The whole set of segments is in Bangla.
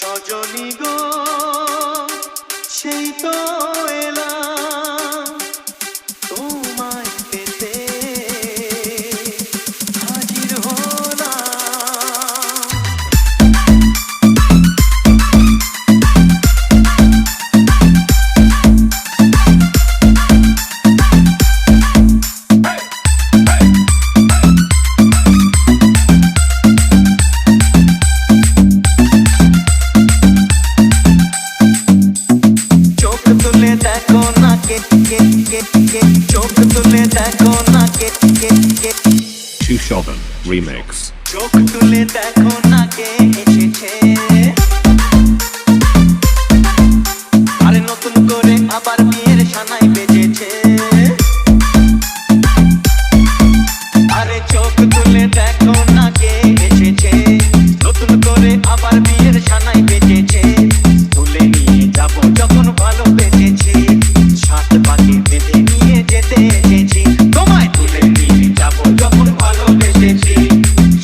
সজনী গো সেই তো এলাম তোমায় পেতে হাজির হলাম। দেখো না কে কে কে কে চোখ তুলে দেখো না কে কে কে 27 Remix চোখ তুলে দেখো না কে এসেছে আরে নতুন করে আবার বিয়ের সানাই বেজেছে আরে চোখ তুলে দেখো না কে এসেছে নতুন করে আবার বিয়ের সানাই বেজেছে তুলে নিয়ে যাব যখন ভালো বেজেছি সাত পাখি বেঁধে নিয়ে যেতে এসেছি তোমায় তুলে নিয়ে যাব যখন ভালো বেজেছি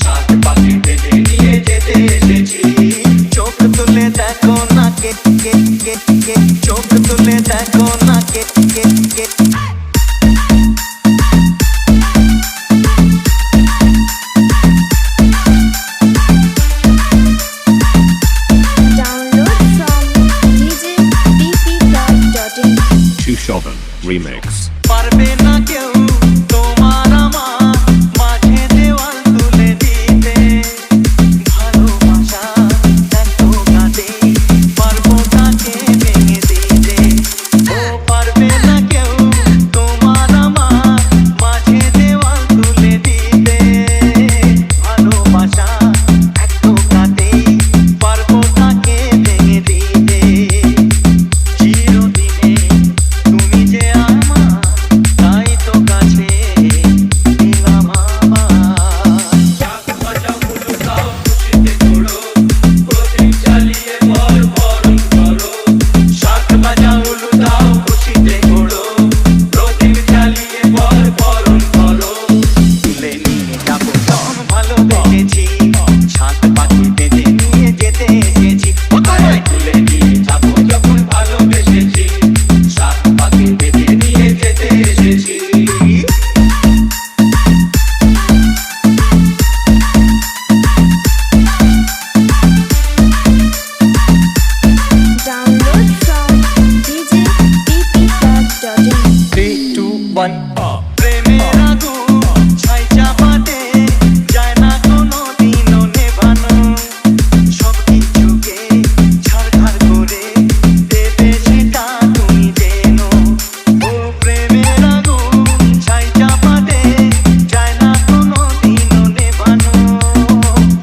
সাত পাখি বেঁধে নিয়ে যেতে এসেছি চোখ তুলে দেখো না কে কে কে কে চোখ তুলে দেখো না কে কে কে Remix পারবে না কেউ তোমার আমার মাঝে দেওয়াল তুলে দিতে ভালোবাসা এত কাঁদে পারবো তাকে ভেঙে দিতে ও পারবে না কেউ তোমার আমার মাঝে দেওয়াল তুলে দিতে ভালোবাসা এত কাঁদে পারবো তাকে ভেঙে দিতে চিরদিনে তুমি যে তাই তো কাছে দিলাম শাক বাজাও উলু দাও খুশিতে ঘোরো প্রদীপ জ্বালিয়ে ভর ভরণ করো শাক বাজাও উলু দাও খুশিতে ঘোরো প্রদীপ জ্বালিয়ে ভর ভরণ করো তুলে নিয়ে যাবো যখন ভালোবেসেছি সাত পাখি বেঁধে নিয়ে যেতে এসেছি তুলে নিয়ে যাবো যখন ভালোবেসেছি সাত পাখি বেঁধে নিয়ে যেতে এসেছি Download from djppplug.in 3, 2, 1 প্রেমের আগুন ছাই চাপাতে যায় না কোনো দিনও নেভানো সব কিছুকে ছাড়খাড় করে দেবে সেটা তুমি জেনো ও প্রেমের আগুন ছাই চাপাতে যায় না কোনো দিনও নেভানো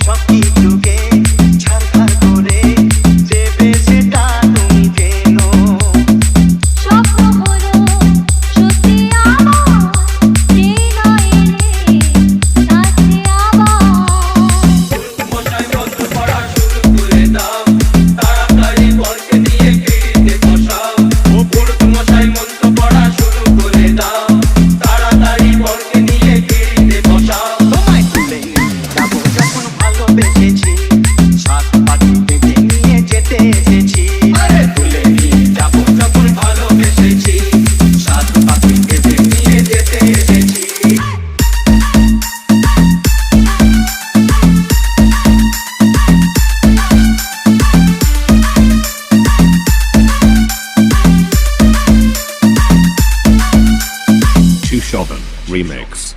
সব কিছুকে ছাড়খাড় করে দেবে সেটা তুমি জেনো স্বপ্ন হলো সত্যি আমার সেই নয় রে নাচে আবার মশাই বন্ধ করা শুরু করে দাও তাড়াতাড়ি বরকে নিয়ে ফিরিতে বসাও ও পুরুষ মশাই মন্ত্র পড়া শুরু করে দাও তাড়াতাড়ি বরকে নিয়ে ফিরিতে বসাও তোমায় তুলে যাবো যখন ভালোবেসেছি সাত পাখি বেঁধে নিয়ে যেতে এসেছি তুলে নিয়ে যাবো যখন ভালোবেসেছি সাত পাখি বেঁধে নিয়ে যেতে এসেছি Two Remix